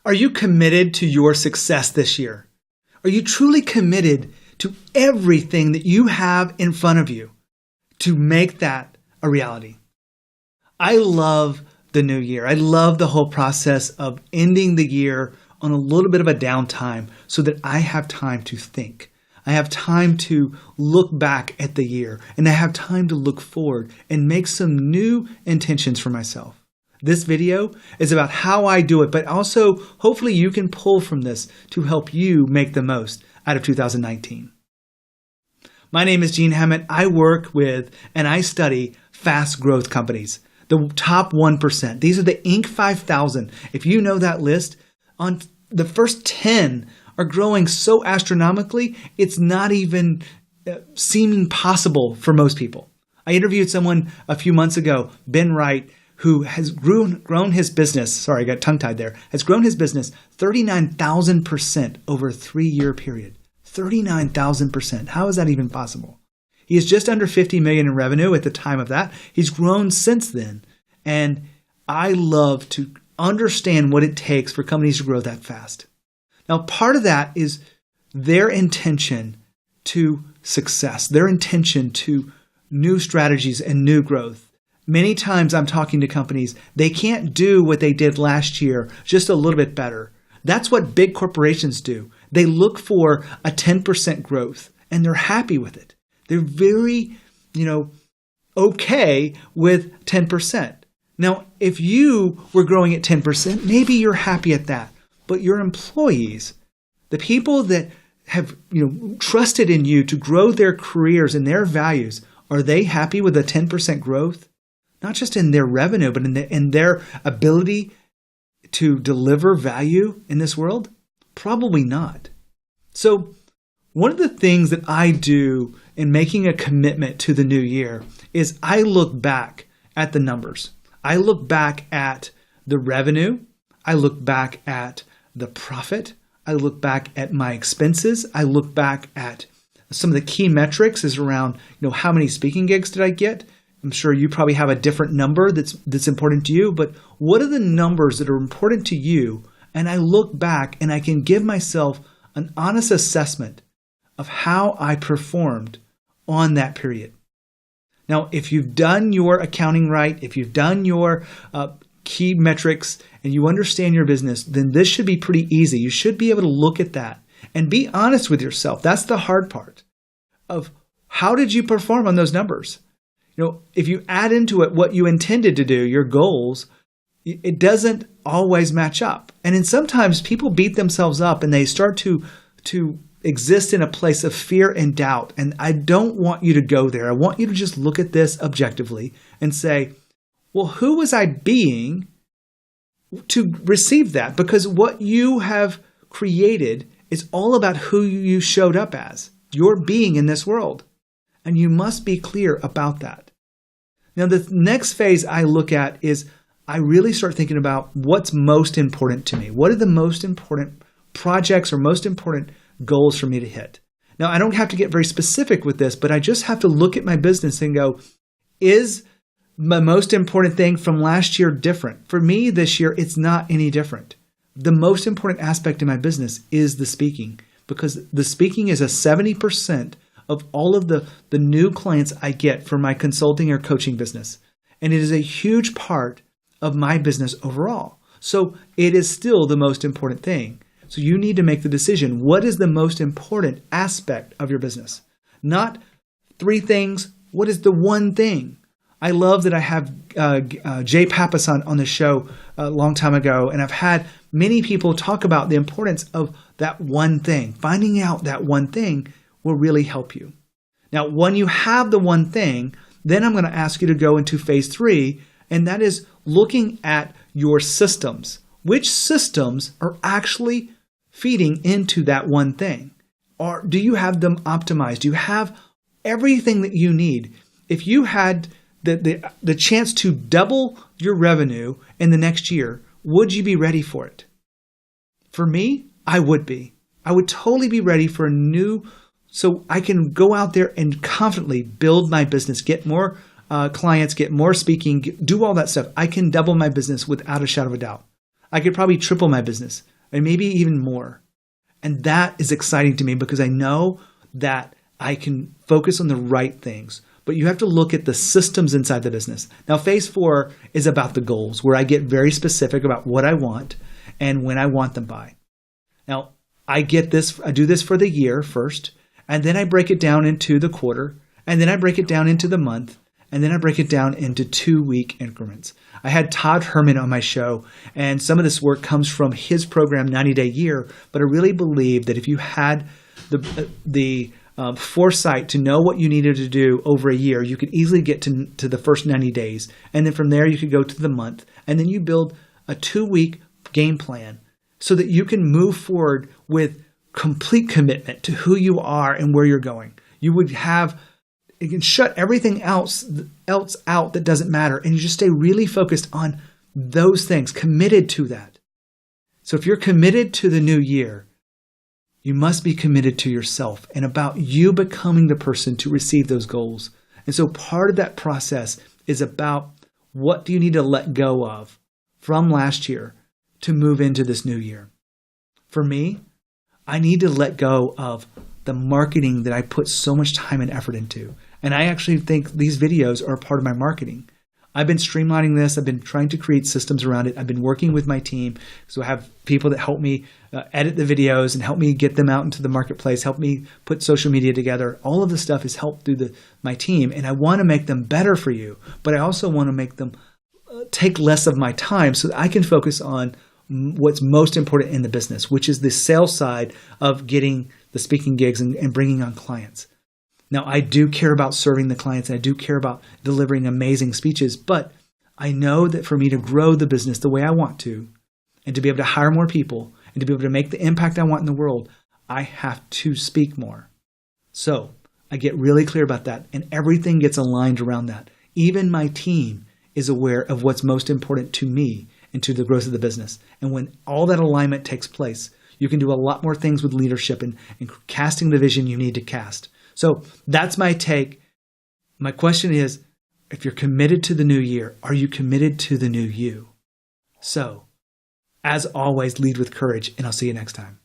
Are you committed to your success this year? Are you truly committed to everything that you have in front of you to make that a reality? I love the new year. I love the whole process of ending the year on a little bit of a downtime so that I have time to think. I have time to look back at the year, and I have time to look forward and make some new intentions for myself. This video is about how I do it, but also hopefully you can pull from this to help you make the most out of 2019. My name is Jeanne Hammett. I work with and I study fast growth companies, the top 1%. These are the Inc. 5000. If you know that list, on the first 10 are growing so astronomically, it's not even seeming possible for most people. I interviewed someone a few months ago, Ben Wright, who has grown his business, sorry, I got tongue-tied there, has grown his business 39,000% over a 3-year period. 39,000%. How is that even possible? He is just under 50 million in revenue at the time of that. He's grown since then. And I love to understand what it takes for companies to grow that fast. Now, part of that is their intention to success, their intention to new strategies and new growth. Many times I'm talking to companies, they can't do what they did last year, just a little bit better. That's what big corporations do. They look for a 10% growth and they're happy with it. They're very, okay with 10%. Now, if you were growing at 10%, maybe you're happy at that. But your employees, the people that have trusted in you to grow their careers and their values, are they happy with a 10% growth? Not just in their revenue, but in their ability to deliver value in this world? Probably not. So one of the things that I do in making a commitment to the new year is I look back at the numbers. I look back at the revenue. I look back at the profit. I look back at my expenses. I look back at some of the key metrics is around, how many speaking gigs did I get? I'm sure you probably have a different number that's important to you, but what are the numbers that are important to you? And I look back and I can give myself an honest assessment of how I performed on that period. Now, if you've done your accounting right, if you've done your key metrics and you understand your business, then this should be pretty easy. You should be able to look at that and be honest with yourself. That's the hard part of how did you perform on those numbers? If you add into it what you intended to do, your goals, it doesn't always match up. And then sometimes people beat themselves up and they start to exist in a place of fear and doubt. And I don't want you to go there. I want you to just look at this objectively and say, well, who was I being to receive that? Because what you have created is all about who you showed up as, your being in this world. And you must be clear about that. Now, the next phase I look at is I really start thinking about what's most important to me. What are the most important projects or most important goals for me to hit? Now, I don't have to get very specific with this, but I just have to look at my business and go, is my most important thing from last year different? For me this year, it's not any different. The most important aspect of my business is the speaking, because the speaking is a 70% of all of the new clients I get for my consulting or coaching business. And it is a huge part of my business overall. So it is still the most important thing. So you need to make the decision. What is the most important aspect of your business? Not 3 things. What is the one thing? I love that I have Jay Pappas on the show a long time ago, and I've had many people talk about the importance of that one thing. Finding out that one thing will really help you. Now, when you have the one thing, then I'm going to ask you to go into phase 3, and that is looking at your systems. Which systems are actually feeding into that one thing? Or do you have them optimized? Do you have everything that you need? If you had the chance to double your revenue in the next year, would you be ready for it? For me, I would be. I would totally be ready for a new, so I can go out there and confidently build my business, get more clients, get more speaking, do all that stuff. I can double my business without a shadow of a doubt. I could probably triple my business and maybe even more. And that is exciting to me because I know that I can focus on the right things. But you have to look at the systems inside the business. Now, phase 4 is about the goals, where I get very specific about what I want and when I want them by. Now, I do this for the year first, and then I break it down into the quarter, and then I break it down into the month, and then I break it down into 2-week increments. I had Todd Herman on my show, and some of this work comes from his program, 90 Day Year, but I really believe that if you had the foresight to know what you needed to do over a year, you could easily get to the first 90 days. And then from there, you could go to the month. And then you build a 2-week game plan so that you can move forward with complete commitment to who you are and where you're going. You can shut everything else out that doesn't matter. And you just stay really focused on those things, committed to that. So if you're committed to the new year, you must be committed to yourself and about you becoming the person to receive those goals. And so part of that process is about what do you need to let go of from last year to move into this new year. For me, I need to let go of the marketing that I put so much time and effort into. And I actually think these videos are a part of my marketing. I've been streamlining this. I've been trying to create systems around it. I've been working with my team. So I have people that help me edit the videos and help me get them out into the marketplace, help me put social media together. All of this stuff is helped through my team. And I want to make them better for you. But I also want to make them take less of my time so that I can focus on what's most important in the business, which is the sales side of getting the speaking gigs and bringing on clients. Now, I do care about serving the clients, and I do care about delivering amazing speeches, but I know that for me to grow the business the way I want to, and to be able to hire more people, and to be able to make the impact I want in the world, I have to speak more. So I get really clear about that, and everything gets aligned around that. Even my team is aware of what's most important to me and to the growth of the business. And when all that alignment takes place, you can do a lot more things with leadership and casting the vision you need to cast. So that's my take. My question is, if you're committed to the new year, are you committed to the new you? So, as always, lead with courage, and I'll see you next time.